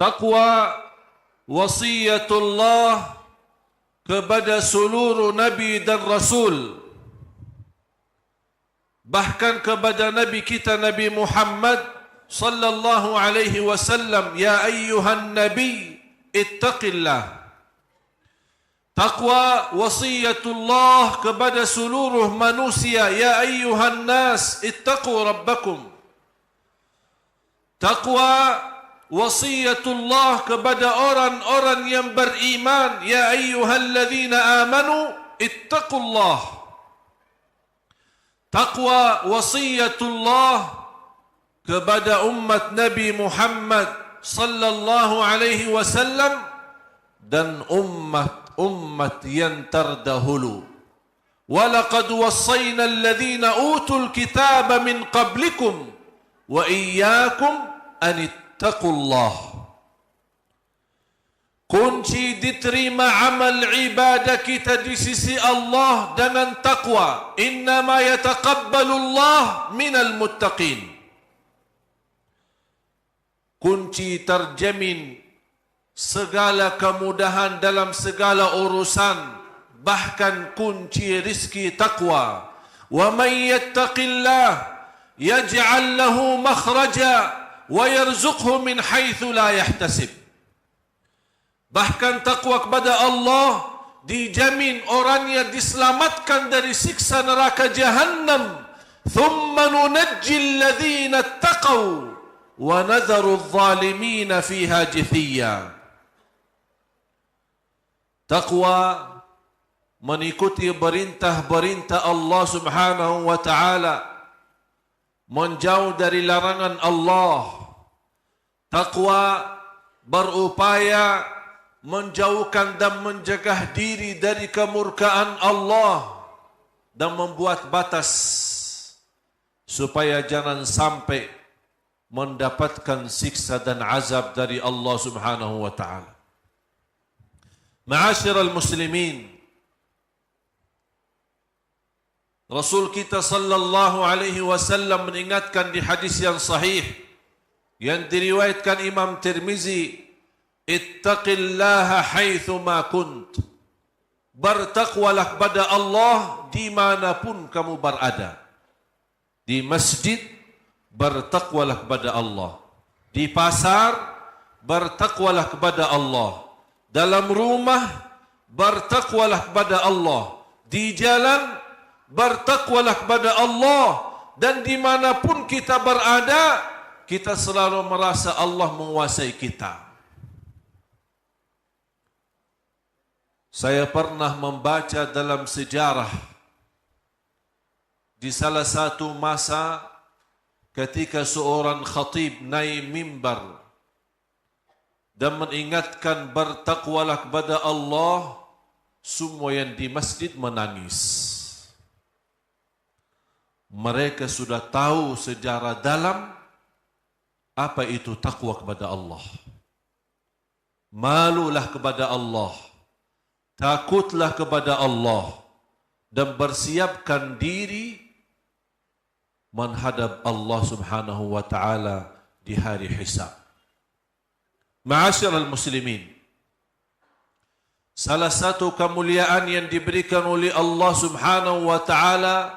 Taqwa wasiyatullah kepada seluruh Nabi dan Rasul, bahkan kepada Nabi kita Nabi Muhammad sallallahu alaihi wasallam. Ya ayyuhan Nabi ittaqillah. Taqwa wasiyatullah kepada seluruh manusia. Ya ayyuhan nas ittaqu rabbakum. Taqwa wasiyatullah kepada orang-orang yang beriman. Ya ayyuhalladzina amanu ittaqullah. Taqwa wasiyatullah kepada umat Nabi Muhammad sallallahu alaihi wasallam dan umat yang terdahulu. Walaqad wassayna alladhina utul kitaba min qablikum wa iyyakum an ittaqullah. Kunci diterima amal ibadah kita di sisi Allah dengan taqwa. Innama yataqabbalu Allah minal muttaqin. Kunci terjamin segala kemudahan dalam segala urusan, bahkan kunci rizki taqwa. Wa man yattaqillah yaj'al lahu makhraja wa yarzuqhu min haitsu la yahtasib. Bahkan takwa kepada Allah dijamin orangnya diselamatkan dari siksa neraka jahannam. Thumma nunajji alladhina ittaqaw wa nadharu adh-dhalimina fiha jithiya. Takwa mengikuti perintah-perintah Allah Subhanahu wa taala, menjauh dari larangan Allah. Takwa berupaya menjauhkan dan menjaga diri dari kemurkaan Allah dan membuat batas supaya jangan sampai mendapatkan siksa dan azab dari Allah Subhanahu wa taala. Ma'asyiral muslimin, Rasul kita sallallahu alaihi wasallam mengingatkan di hadis yang sahih yang diriwayatkan Imam Tirmizi, ittaqillaha haitsu ma kunt. Bertakwalah kepada Allah dimanapun kamu berada. Di masjid, bertakwalah kepada Allah. Di pasar, bertakwalah kepada Allah. Dalam rumah, bertakwalah kepada Allah. Di jalan, bertakwalah kepada Allah. Dan dimanapun kita berada, kita selalu merasa Allah menguasai kita. Saya pernah membaca dalam sejarah di salah satu masa ketika seorang khatib naik mimbar dan mengingatkan bertakwalah kepada Allah, semua yang di masjid menangis. Mereka sudah tahu sejarah dalam apa itu takwa kepada Allah. Malulah kepada Allah, takutlah kepada Allah, dan bersiapkan diri menghadap Allah Subhanahu wa taala di hari hisab. Ma'asyiral muslimin, salah satu kemuliaan yang diberikan oleh Allah Subhanahu wa taala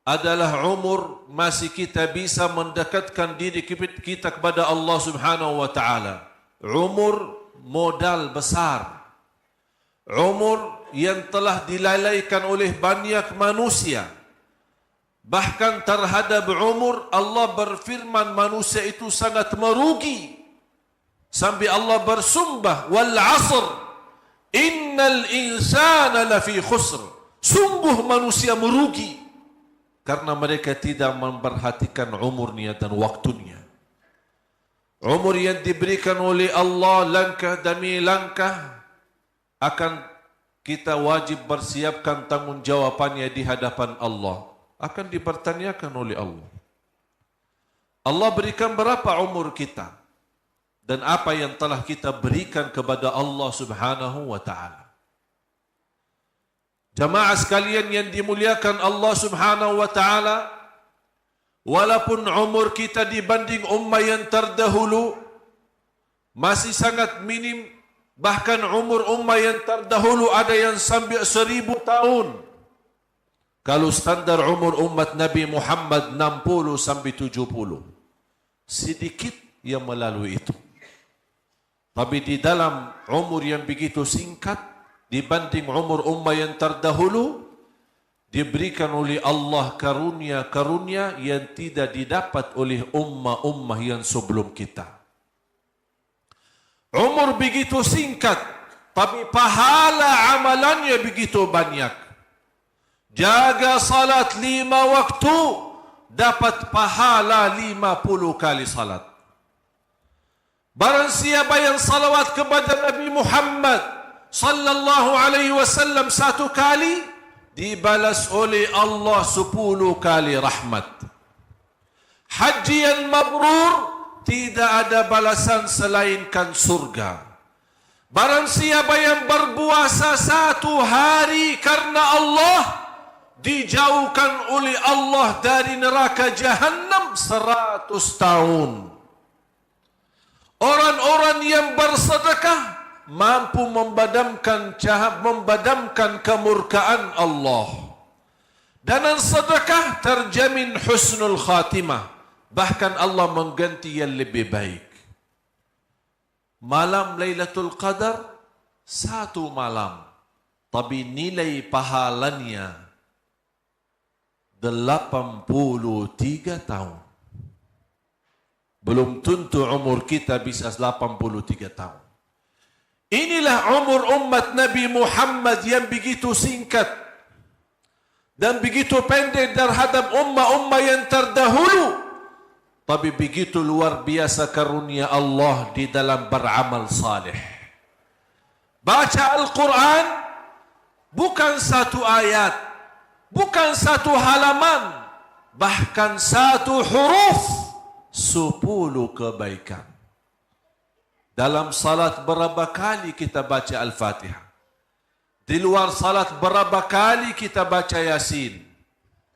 adalah umur. Masih kita bisa mendekatkan diri kita kepada Allah Subhanahu wa taala. Umur modal besar. Umur yang telah dilalaikan oleh banyak manusia. Bahkan terhadap umur Allah berfirman manusia itu sangat merugi. Sampai Allah bersumpah, wal asr innal insana lafi khusr. Sungguh manusia merugi karena mereka tidak memperhatikan umurnya dan waktunya. Umur yang diberikan oleh Allah langkah demi langkah akan kita wajib bersiapkan tanggungjawabnya di hadapan Allah. Akan dipertanyakan oleh Allah. Allah berikan berapa umur kita dan apa yang telah kita berikan kepada Allah Subhanahu wa taala. Jamaah sekalian yang dimuliakan Allah Subhanahu wa taala, walaupun umur kita dibanding ummah yang terdahulu masih sangat minim. Bahkan umur ummah yang terdahulu ada yang sampai 1000 tahun. Kalau standar umur umat Nabi Muhammad 60 sampai 70. Sedikit yang melalui itu. Tapi di dalam umur yang begitu singkat dibanding umur ummah yang terdahulu, diberikan oleh Allah karunia-karunia yang tidak didapat oleh ummah-ummah yang sebelum kita. Umur begitu singkat, tapi pahala amalannya begitu banyak. Jaga salat 5 waktu, dapat pahala 50 kali salat. Barang siapa yang salawat kepada Nabi Muhammad sallallahu alaihi wasallam 1 kali, dibalas oleh Allah 10 kali rahmat. Haji yang mabrur, tidak ada balasan selainkan surga. Barang siapa yang berpuasa 1 hari karena Allah, dijauhkan oleh Allah dari neraka Jahannam 100 tahun. Orang-orang yang bersedekah mampu memadamkan kemurkaan Allah. Dan sedekah terjamin husnul khatimah. Bahkan Allah mengganti yang lebih baik. Malam Lailatul Qadar 1 malam, tapi nilai pahalanya 83 tahun. Belum tentu umur kita bisa 83 tahun. Inilah umur umat Nabi Muhammad yang begitu singkat dan begitu pendek terhadap ummah-ummah yang terdahulu. Tapi begitu luar biasa karunia Allah di dalam beramal saleh. Baca Al-Quran bukan 1 ayat, bukan 1 halaman, bahkan 1 huruf, 10 kebaikan. Dalam salat berapa kali kita baca Al-Fatihah? Di luar salat berapa kali kita baca Yasin?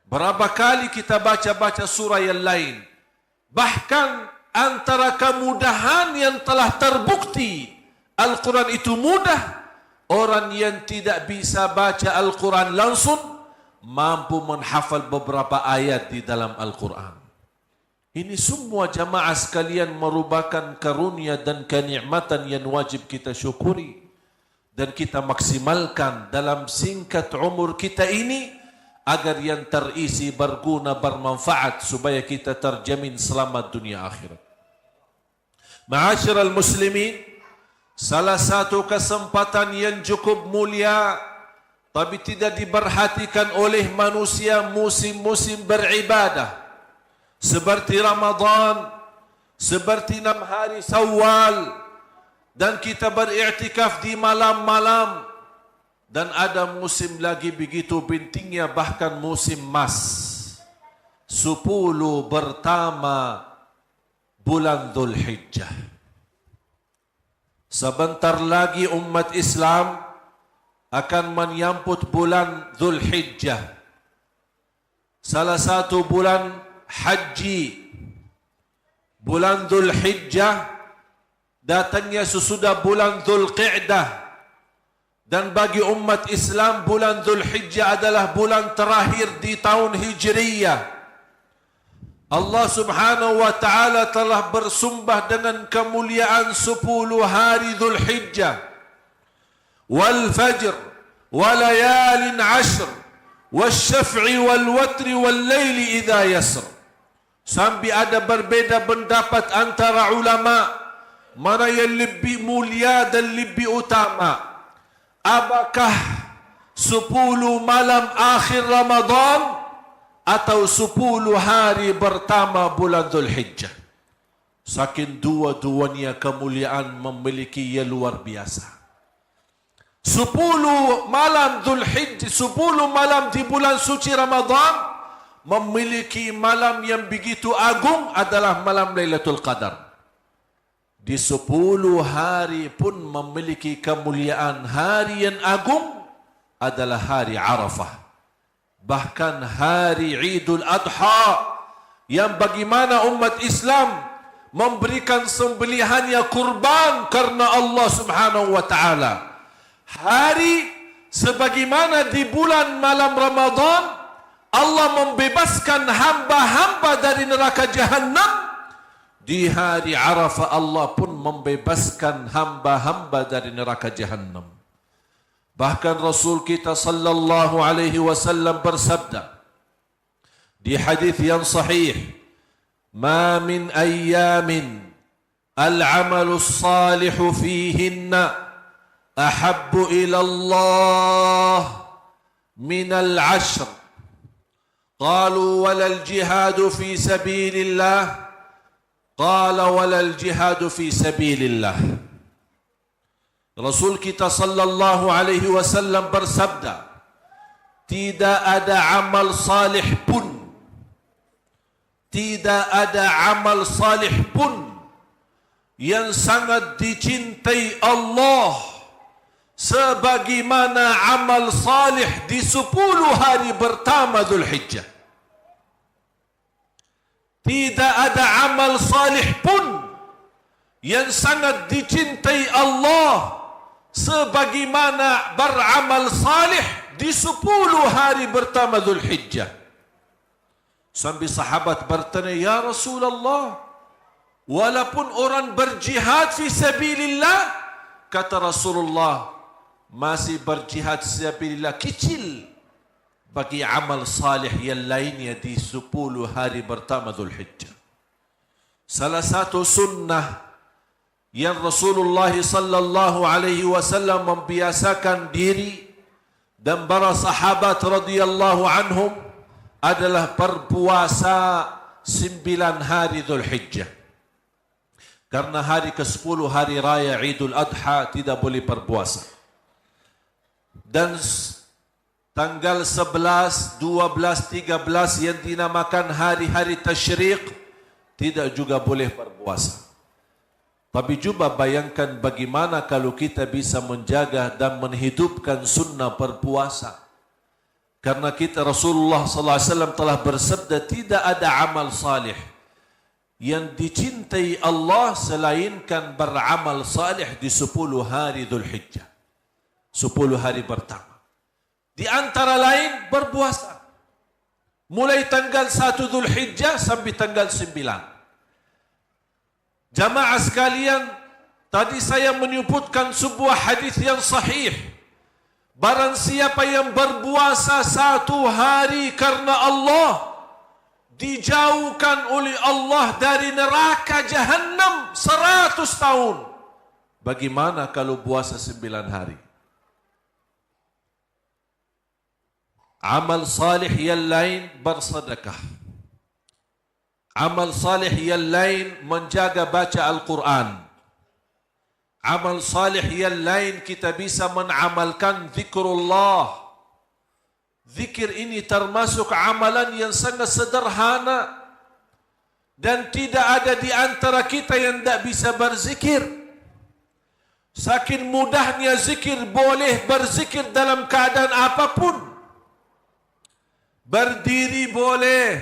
Berapa kali kita baca surah yang lain? Bahkan antara kemudahan yang telah terbukti Al-Quran itu mudah, orang yang tidak bisa baca Al-Quran langsung mampu menghafal beberapa ayat di dalam Al-Quran. Ini semua jamaah sekalian merupakan karunia dan kenikmatan yang wajib kita syukuri dan kita maksimalkan dalam singkat umur kita ini agar yang terisi berguna, bermanfaat supaya kita terjamin selamat dunia akhirat. Ma'asyiral muslimin, salah satu kesempatan yang cukup mulia tapi tidak diperhatikan oleh manusia musim-musim beribadah seperti Ramadan, seperti 6 hari Syawal, dan kita beriktikaf di malam-malam. Dan ada musim lagi begitu pentingnya, bahkan musim emas, 10 pertama bulan Dzulhijjah. Sebentar lagi umat Islam akan menyambut bulan Dzulhijjah, salah satu bulan haji. Bulan Dzulhijjah datangnya sesudah bulan Dzulqa'dah. Dan bagi umat Islam, bulan Dzulhijjah adalah bulan terakhir di tahun Hijriyah. Allah subhanahu wa ta'ala telah bersumpah dengan kemuliaan 10 hari Dzulhijjah. Wal fajr, wa layalin ashr, wal syaf'i wal watri wal layli idha yasr. Sampai ada berbeza pendapat antara ulama mana yang lebih mulia dan lebih utama. Apakah 10 malam akhir Ramadan atau 10 hari pertama bulan Dzulhijjah? Saking dua-duanya kemuliaan memiliki yang luar biasa. 10 malam Dzulhijjah, 10 malam di bulan suci Ramadan memiliki malam yang begitu agung adalah malam Lailatul Qadar. Di 10 hari pun memiliki kemuliaan. Hari yang agung adalah hari Arafah. Bahkan hari Idul Adha, yang bagaimana umat Islam memberikan sembelihannya kurban karena Allah Subhanahu wa taala. Hari sebagaimana di bulan malam Ramadan Allah membebaskan hamba-hamba dari neraka Jahannam, di hari Arafah Allah pun membebaskan hamba-hamba dari neraka Jahannam. Bahkan Rasul kita sallallahu alaihi wasallam bersabda di hadis yang sahih, "Ma min ayyamin al-'amalu as-salihu fihinna ahabbu ila Allah min al-'ashr." Qalu wala al-jihadu fi sabilillah. Qala wala al-jihadu fi sabilillah. Rasul kita sallallahu alaihi wasallam bersabda, tidak ada amal salih pun, tidak ada amal salih pun yang sangat dicintai Allah sebagaimana amal salih di 10 hari pertama Dzulhijjah. Tidak ada amal salih pun yang sangat dicintai Allah sebagaimana beramal salih di 10 hari pertama Dzulhijjah. Sambil sahabat bertanya, "Ya Rasulullah, walaupun orang berjihad fi sabilillah?" Kata Rasulullah, "Masih berjihad fi sabilillah kecil bagi amal salih yang lainnya di 10 hari pertama Dzulhijjah." Salah satu sunnah yang Rasulullah sallallahu alaihi wasallam membiasakan diri dan para sahabat radhiyallahu anhum adalah berpuasa 9 hari Dzulhijjah. Karena hari ke-10 hari raya Idul Adha tidak boleh berpuasa. Dan tanggal 11, 12, 13 yang dinamakan hari-hari tasyriq tidak juga boleh berpuasa. Tapi cuba bayangkan bagaimana kalau kita bisa menjaga dan menghidupkan sunnah berpuasa. Karena kita Rasulullah SAW telah bersabda, tidak ada amal salih yang dicintai Allah selainkan beramal salih di 10 hari Dzulhijjah. 10 hari pertama. Di antara lain berpuasa. Mulai tanggal 1 Dzulhijjah sampai tanggal 9. Jamaah sekalian, tadi saya menyebutkan sebuah hadis yang sahih. Barang siapa yang berpuasa 1 hari karena Allah, dijauhkan oleh Allah dari neraka Jahannam 100 tahun. Bagaimana kalau puasa 9 hari? Amal salih yang lain bersedekah. Amal salih yang lain menjaga baca Al-Quran. Amal salih yang lain kita bisa mengamalkan zikrullah. Zikir ini termasuk amalan yang sangat sederhana. Dan tidak ada di antara kita yang tidak bisa berzikir. Saking mudahnya zikir, boleh berzikir dalam keadaan apapun. Berdiri boleh,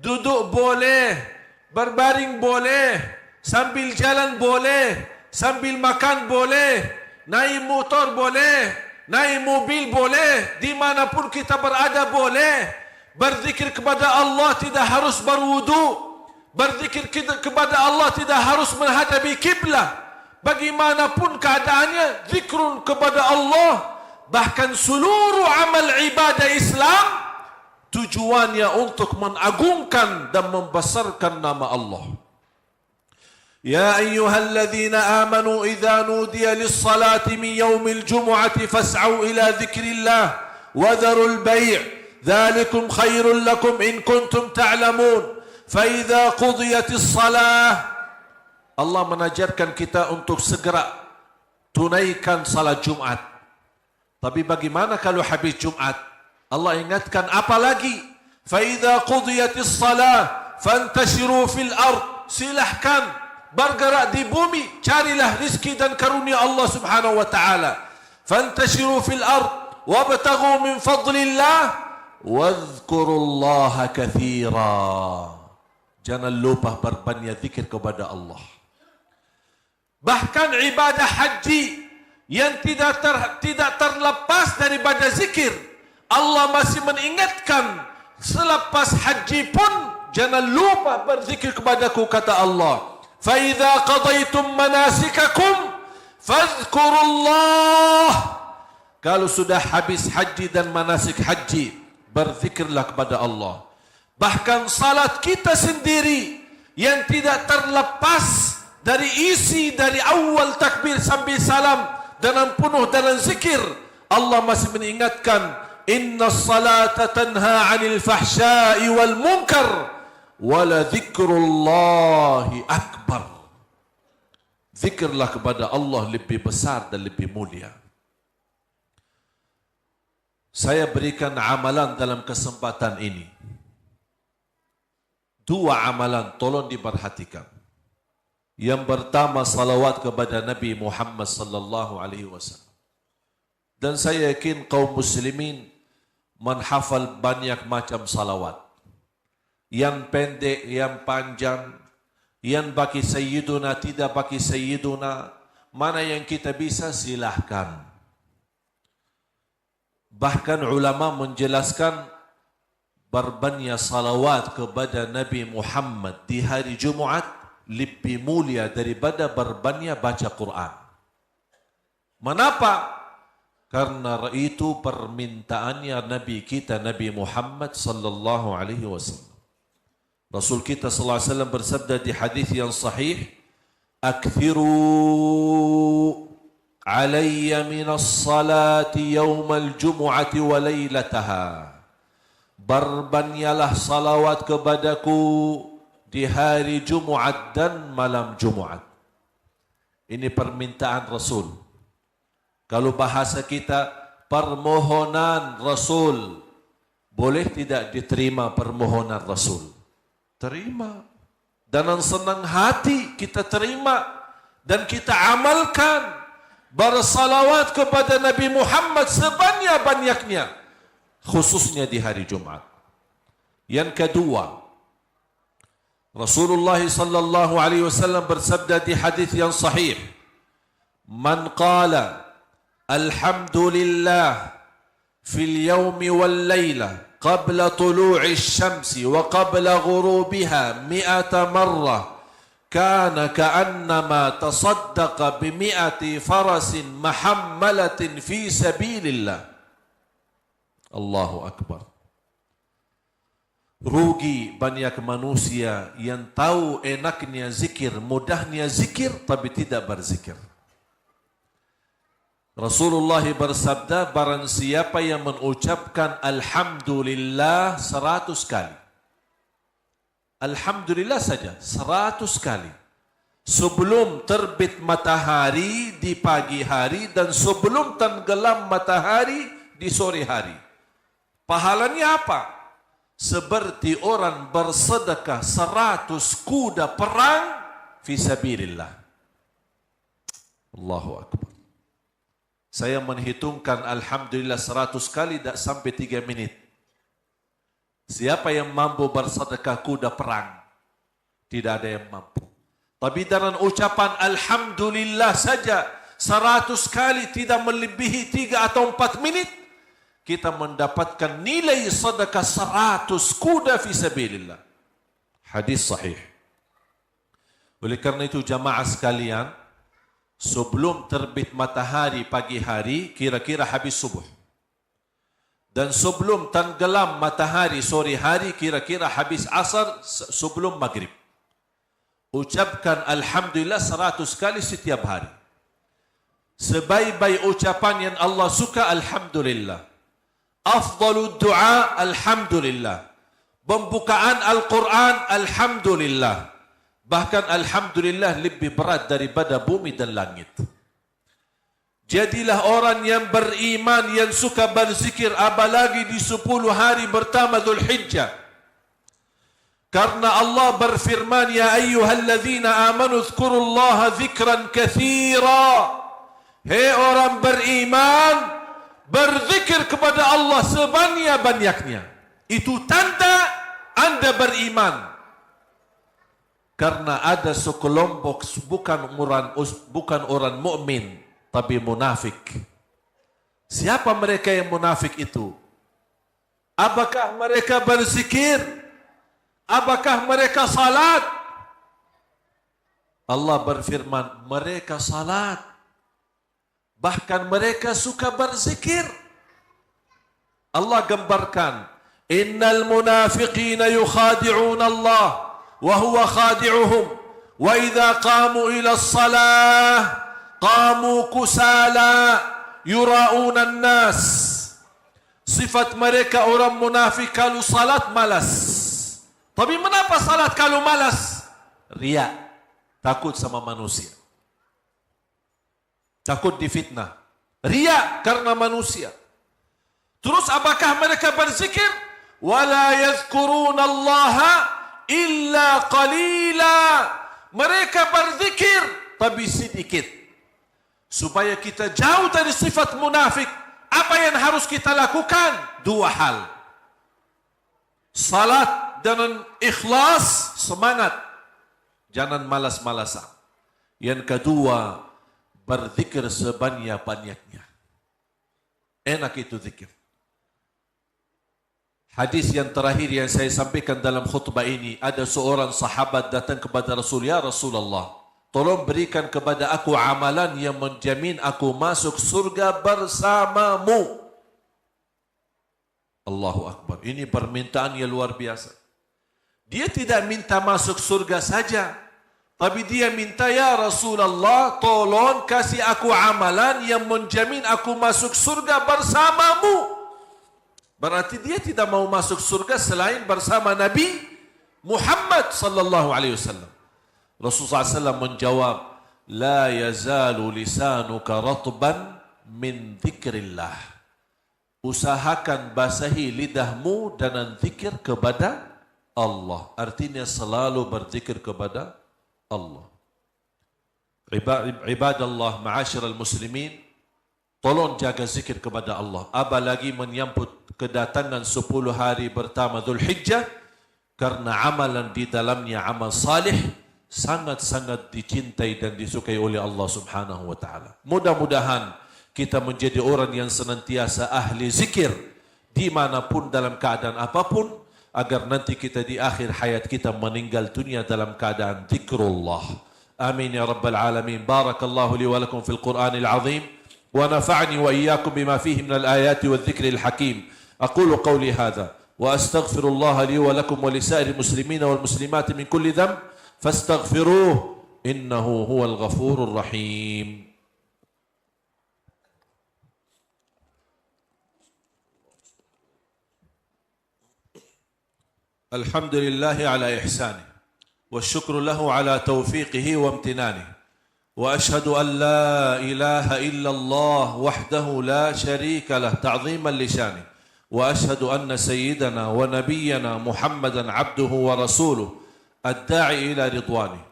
duduk boleh, berbaring boleh, sambil jalan boleh, sambil makan boleh, naik motor boleh, naik mobil boleh, dimanapun kita berada boleh. Berzikir kepada Allah tidak harus berwudu. Berzikir kepada Allah tidak harus menghadapi kiblat. Bagaimanapun keadaannya, zikrun kepada Allah. Bahkan seluruh amal ibadah Islam tujuannya untuk mengagungkan dan membesarkan nama Allah. Ya ayyuhalladzina amanu idza nudiya lis-salati min yaumil jumu'ati fas'au ila dzikrillah wa dharul bai'. Dzalikum khairul lakum in kuntum ta'lamun. Fa idza qudiyatis salah, Allah mengajarkan kita untuk segera tunaikan salat Jumat. Tapi bagaimana kalau habis Jumat? Allah ingatkan apa lagi? Fa idza qudiyatis salah fantashiru fil ard. Silahkan bergerak di bumi, carilah rezeki dan karunia Allah Subhanahu wa taala. Fantashiru fil ard wabtaghu min fadlillah wadhkurullaha katsira. Jangan lupa berbanyak zikir kepada Allah. Bahkan ibadah haji yang tidak terlepas daripada zikir. Allah masih mengingatkan, selepas haji pun jangan lupa berzikir kepadaku, kata Allah. Fa idza qadaytum manasikakum fadhkurullah. Kalau sudah habis haji dan manasik haji, berzikirlah kepada Allah. Bahkan salat kita sendiri yang tidak terlepas dari isi dari awal takbir sampai salam dengan penuh dalam zikir, Allah masih mengingatkan, inna salata tanha 'anil fahsya'i wal munkar wala dzikrullahi akbar. Zikirlah kepada Allah lebih besar dan lebih mulia. Saya berikan amalan dalam kesempatan ini. 2 amalan, tolong diperhatikan. Yang pertama, salawat kepada Nabi Muhammad sallallahu alaihi wasallam. Dan saya yakin kaum muslimin menghafal banyak macam salawat. Yang pendek, yang panjang, yang bagi sayyiduna, tidak bagi sayyiduna. Mana yang kita bisa, silahkan. Bahkan ulama menjelaskan berbanyak salawat kepada Nabi Muhammad di hari Jumaat lebih mulia daripada berbanyak baca Quran. Mengapa? Karena itu permintaannya Nabi kita, Nabi Muhammad sallallahu alaihi wasallam. Rasul kita sallallahu alaihi wasallam bersabda di hadis yang sahih, "Akthiru alayya minas salati yawmal jumu'ati wa laylataha." Berbanyaklah salawat kepadaku di hari Jumaat dan malam Jumaat. Ini permintaan Rasul. Kalau bahasa kita, permohonan Rasul. Boleh tidak diterima permohonan Rasul? Terima. Dengan senang hati kita terima dan kita amalkan. Bersalawat kepada Nabi Muhammad sebanyak-banyaknya, khususnya di hari Jumaat. Yang kedua, Rasulullah sallallahu alaihi wasallam bersabda di hadis yang sahih, "Man qala alhamdulillah fil yawmi wal layla qabla tulu'i asy-syamsi wa qabla ghurubiha 100 marrah kana ka'annama tasaddaqa bi 100 farasin muhammalatin fi sabilillah." Allahu akbar. Rugi banyak manusia yang tahu enaknya zikir, mudahnya zikir, tapi tidak berzikir. Rasulullah bersabda, barang siapa yang mengucapkan Alhamdulillah 100 kali. Alhamdulillah saja 100 kali. Sebelum terbit matahari di pagi hari dan sebelum tenggelam matahari di sore hari. Pahalanya apa? Seperti orang bersedekah 100 kuda perang fi sabilillah. Allahu akbar. Saya menghitungkan Alhamdulillah 100 kali tak sampai 3 menit. Siapa yang mampu bersedekah kuda perang? Tidak ada yang mampu. Tapi dengan ucapan Alhamdulillah saja 100 kali, tidak melebihi 3 atau 4 menit, kita mendapatkan nilai sedekah 100 kuda fi sabilillah. Hadis sahih. Oleh karena itu jamaah sekalian, sebelum terbit matahari pagi hari, kira-kira habis subuh. Dan sebelum tenggelam matahari sore hari, kira-kira habis asar sebelum maghrib. Ucapkan Alhamdulillah 100 kali setiap hari. Sebaik-baik ucapan yang Allah suka, Alhamdulillah. Afdalud du'a, Alhamdulillah. Pembukaan Al-Quran, Alhamdulillah. Bahkan Alhamdulillah lebih berat daripada bumi dan langit. Jadilah orang yang beriman, yang suka berzikir, apalagi di 10 hari pertama Dzulhijjah. Karena Allah berfirman, ya ayyuhalladzina amanu dzkurullaha dzikran katsira. Hei orang beriman, berzikir kepada Allah sebanyak-banyaknya. Itu tanda Anda beriman. Karena ada sekelompok bukan orang mukmin tapi munafik. Siapa mereka yang munafik itu? Apakah mereka berzikir? Apakah mereka salat? Allah berfirman, mereka salat. Bahkan mereka suka berzikir. Allah gambarkan, innal munafiqina yukhadi'una Allah wa huwa khadi'uhum wa idza qamu ila as-salah qamu kusala yura'una an-nas. Sifat mereka orang munafik kalau salat malas. Tapi mengapa salat kalau malas? Riya, takut sama manusia. Takut difitnah. Riya karena manusia. Terus apakah mereka berzikir? Wala yazkuruna Allah illa qalila. Mereka berzikir tapi sedikit. Supaya kita jauh dari sifat munafik, apa yang harus kita lakukan? Dua hal. Salat dengan ikhlas, semangat. Jangan malas-malasan. Yang kedua, berzikir sebanyak-banyaknya. Enak itu zikir. Hadis yang terakhir yang saya sampaikan dalam khutbah ini, ada seorang sahabat datang kepada Rasul, ya Rasulullah, tolong berikan kepada aku amalan yang menjamin aku masuk surga bersamamu. Allahu Akbar. Ini permintaan yang luar biasa. Dia tidak minta masuk surga saja, tapi dia minta, ya Rasulullah, tolong kasih aku amalan yang menjamin aku masuk surga bersamamu. Berarti dia tidak mau masuk surga selain bersama Nabi Muhammad sallallahu alaihi wasallam. Rasulullah SAW menjawab, la yazalu lisanuka ratban min dzikrillah. Usahakan basahi lidahmu dengan zikir kepada Allah. Artinya selalu berzikir kepada Allah. Ibadallah, ma'asyiral muslimin, tolong jaga zikir kepada Allah. Apalagi menyambut kedatangan 10 hari pertama Dzulhijjah, karena amalan di dalamnya amal salih sangat-sangat dicintai dan disukai oleh Allah Subhanahu wa taala. Mudah-mudahan kita menjadi orang yang senantiasa ahli zikir dimanapun dalam keadaan apapun, agar nanti kita di akhir hayat kita meninggal dunia dalam keadaan zikrullah. Amin ya rabbal alamin. Barakallahu li wa lakum fil Qur'anil azim wa nafa'ni wa iyyakum bima fihi minal ayati wal dzikril hakim. أقول قولي هذا وأستغفر الله لي ولكم ولسائر المسلمين والمسلمات من كل ذنب فاستغفروه إنه هو الغفور الرحيم. الحمد لله على إحسانه والشكر له على توفيقه وامتنانه وأشهد أن لا إله إلا الله وحده لا شريك له تعظيما لشانه وأشهد أن سيدنا ونبينا محمدا عبده ورسوله الداعي إلى رضوانه.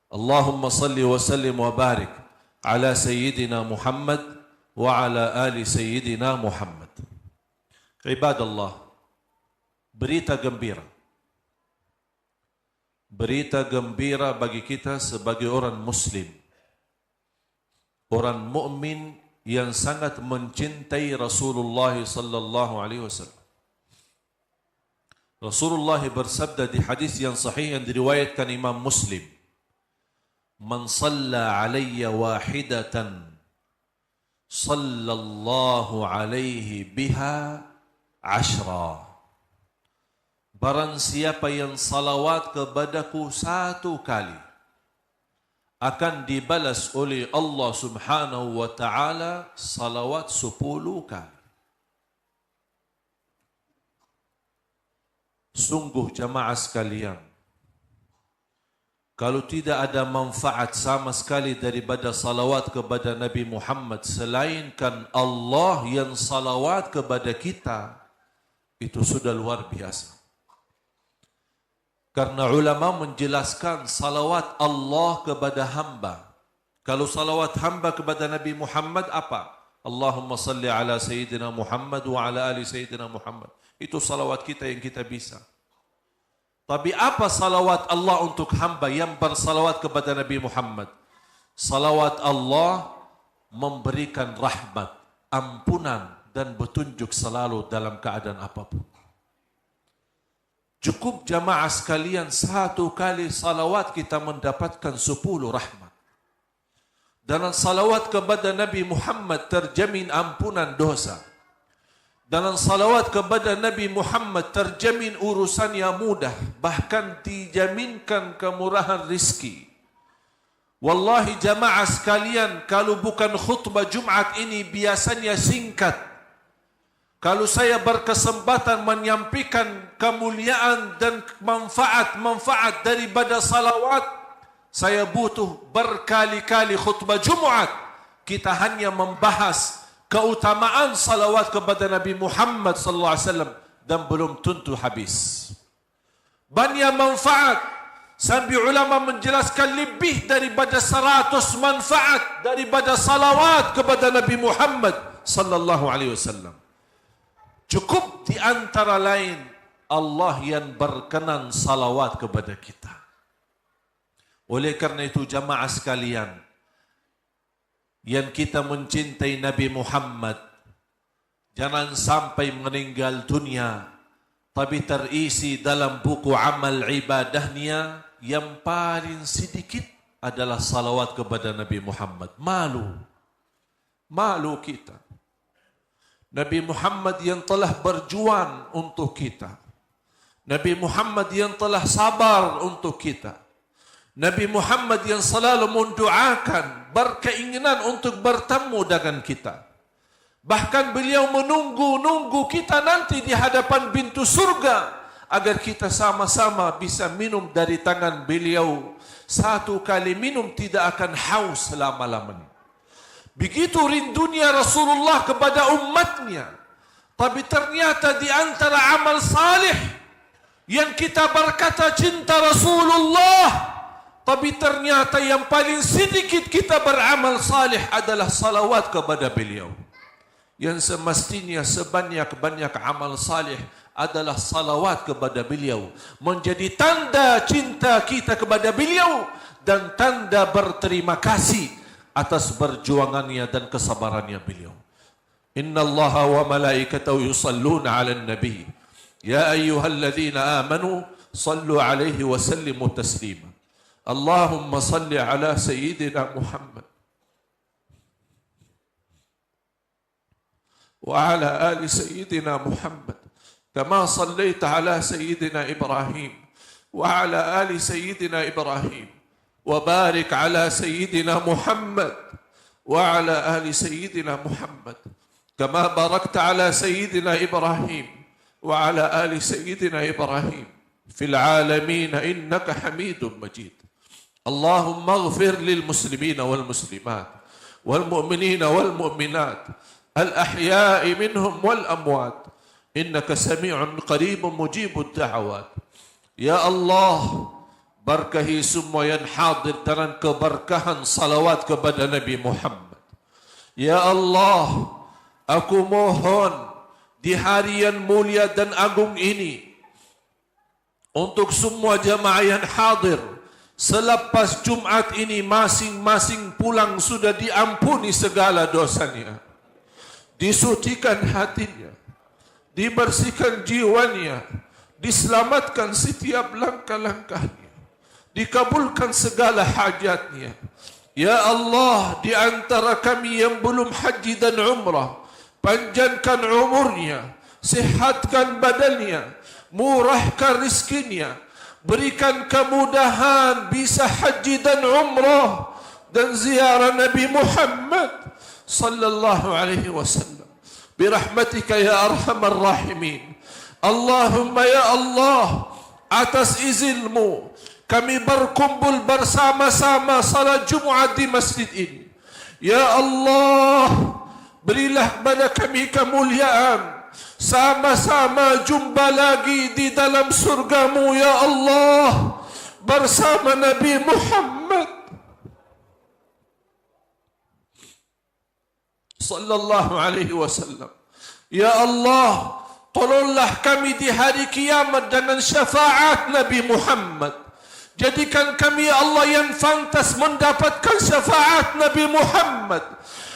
اللهم صل وسلم وبارك على سيدنا محمد وعلى آل سيدنا محمد. عباد الله, berita gembira. Berita gembira bagi kita sebagai orang muslim, orang mukmin yang sangat mencintai Rasulullah sallallahu alaihi wasallam. Rasulullah bersabda di hadis yang sahih yang diriwayatkan Imam Muslim, "Man shalla alayya wahidatan sallallahu alaihi biha 10." Barang siapa yang salawat kepadaku satu kali, akan dibalas oleh Allah Subhanahu wa taala salawat 10 kali. Sungguh jamaah sekalian, kalau tidak ada manfaat sama sekali daripada salawat kepada Nabi Muhammad selainkan Allah yang salawat kepada kita, itu sudah luar biasa. Karena ulama menjelaskan salawat Allah kepada hamba. Kalau salawat hamba kepada Nabi Muhammad apa? Allahumma salli ala Sayyidina Muhammad wa ala ali Sayyidina Muhammad. Itu salawat kita yang kita bisa. Tapi apa salawat Allah untuk hamba yang bersalawat kepada Nabi Muhammad? Salawat Allah memberikan rahmat, ampunan dan petunjuk selalu dalam keadaan apapun. Cukup jamaah sekalian, satu kali salawat kita mendapatkan 10 rahmat. Dalam salawat kepada Nabi Muhammad terjamin ampunan dosa. Dalam salawat kepada Nabi Muhammad terjamin urusan yang mudah, bahkan dijaminkan kemurahan rizki. Wallahi jamaah sekalian, kalau bukan khutbah Jumat ini biasanya singkat. Kalau saya berkesempatan menyampaikan kemuliaan dan manfaat daripada salawat, saya butuh berkali-kali khutbah Jumat. Kita hanya membahas keutamaan salawat kepada Nabi Muhammad sallallahu alaihi wasallam dan belum tentu habis. Banyak manfaat, sampai ulama menjelaskan lebih daripada 100 manfaat daripada salawat kepada Nabi Muhammad sallallahu alaihi wasallam. Cukup di antara lain Allah yang berkenan salawat kepada kita. Oleh kerana itu jamaah sekalian, yang kita mencintai Nabi Muhammad, jangan sampai meninggal dunia tapi terisi dalam buku amal ibadahnya yang paling sedikit adalah salawat kepada Nabi Muhammad. Malu kita. Nabi Muhammad yang telah berjuang untuk kita. Nabi Muhammad yang telah sabar untuk kita. Nabi Muhammad yang selalu mendoakan, berkeinginan untuk bertemu dengan kita. Bahkan beliau menunggu kita nanti di hadapan pintu surga agar kita sama-sama bisa minum dari tangan beliau. Satu kali minum tidak akan haus selama-lamanya. Begitu rindunya Rasulullah kepada umatnya. Tapi ternyata di antara amal salih yang kita berkata cinta Rasulullah, tapi ternyata yang paling sedikit kita beramal salih adalah salawat kepada beliau. Yang semestinya sebanyak-banyak amal salih adalah salawat kepada beliau, menjadi tanda cinta kita kepada beliau dan tanda berterima kasih atas perjuangannya dan kesabarannya beliau. Inna Allaha wa malaikatahu yusalluna 'alan nabi. Ya ayyuhalladzina amanu sallu 'alaihi wa sallimu taslima. Allahumma salli 'ala sayyidina Muhammad wa 'ala ali sayyidina Muhammad kama sallaita 'ala sayyidina Ibrahim wa 'ala ali sayyidina Ibrahim. وبارك على سيدنا محمد وعلى آل سيدنا محمد كما باركت على سيدنا إبراهيم وعلى آل سيدنا إبراهيم في العالمين إنك حميد مجيد. اللهم اغفر للمسلمين والمسلمات والمؤمنين والمؤمنات الأحياء منهم والأموات إنك سميع قريب مجيب الدعوات. يا الله, berkahi semua yang hadir dengan keberkahan salawat kepada Nabi Muhammad. Ya Allah, aku mohon di hari yang mulia dan agung ini, untuk semua jamaah yang hadir, selepas Jumat ini masing-masing pulang sudah diampuni segala dosanya, disucikan hatinya, dibersihkan jiwanya, diselamatkan setiap langkah-langkahnya, dikabulkan segala hajatnya. Ya Allah, di antara kami yang belum haji dan umrah, panjangkan umurnya, sihatkan badannya, murahkan rizkinya, berikan kemudahan bisa haji dan umrah dan ziarah Nabi Muhammad sallallahu alaihi wasallam. Birahmatika ya arhamar rahimin. Allahumma ya Allah, atas izinmu kami berkumpul bersama-sama salat Jumat di masjid ini. Ya Allah, berilah kepada kami kemuliaan, sama-sama jumpa lagi di dalam surgamu ya Allah, bersama Nabi Muhammad sallallahu alaihi wasallam. Ya Allah, Tolonglah kami di hari kiamat dengan syafaat Nabi Muhammad. Jadikan kami ya Allah yang fantas mendapatkan syafaat Nabi Muhammad.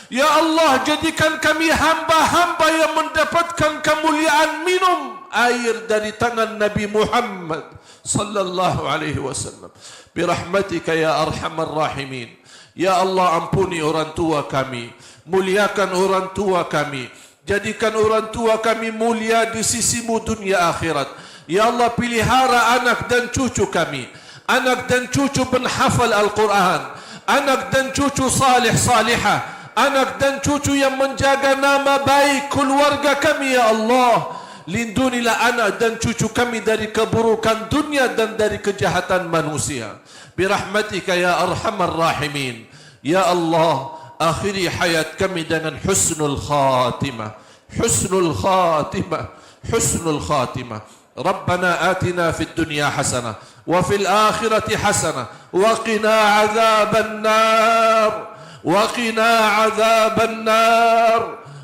Ya Allah, jadikan kami hamba-hamba yang mendapatkan kemuliaan minum air dari tangan Nabi Muhammad sallallahu alaihi wasallam. Birahmatika ya arhamar rahimin. Ya Allah, ampuni orang tua kami, muliakan orang tua kami, jadikan orang tua kami mulia di sisimu dunia akhirat. Ya Allah, pelihara anak dan cucu kami, anak dan cucu penghafal Al-Quran, anak dan cucu salih salihah, anak dan cucu yang menjaga nama baik keluarga kami. Ya Allah, lindunilah anak dan cucu kami dari keburukan dunia dan dari kejahatan manusia. Birahmatika ya arhamar rahimin. Ya Allah, akhiri hayat kami dengan husnul khatimah, husnul khatimah, husnul khatimah. Rabbana atina fid dunya hasanah wa fil akhirati hasanah wa qina adzaban nar. وقنا عذاب النار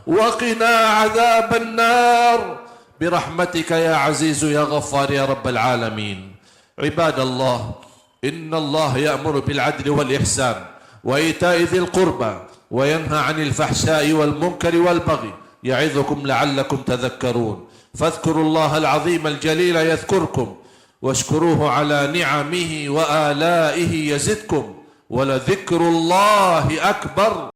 وقنا عذاب النار برحمتك يا عزيز يا غفار يا رب العالمين. عباد الله، إن الله يأمر بالعدل والإحسان وإيتاء ذي القربى وينهى عن الفحشاء والمنكر والبغي يعظكم لعلكم تذكرون. فاذكروا الله العظيم الجليل يذكركم واشكروه على نعمه وآلائه يزدكم ولذكر الله أكبر.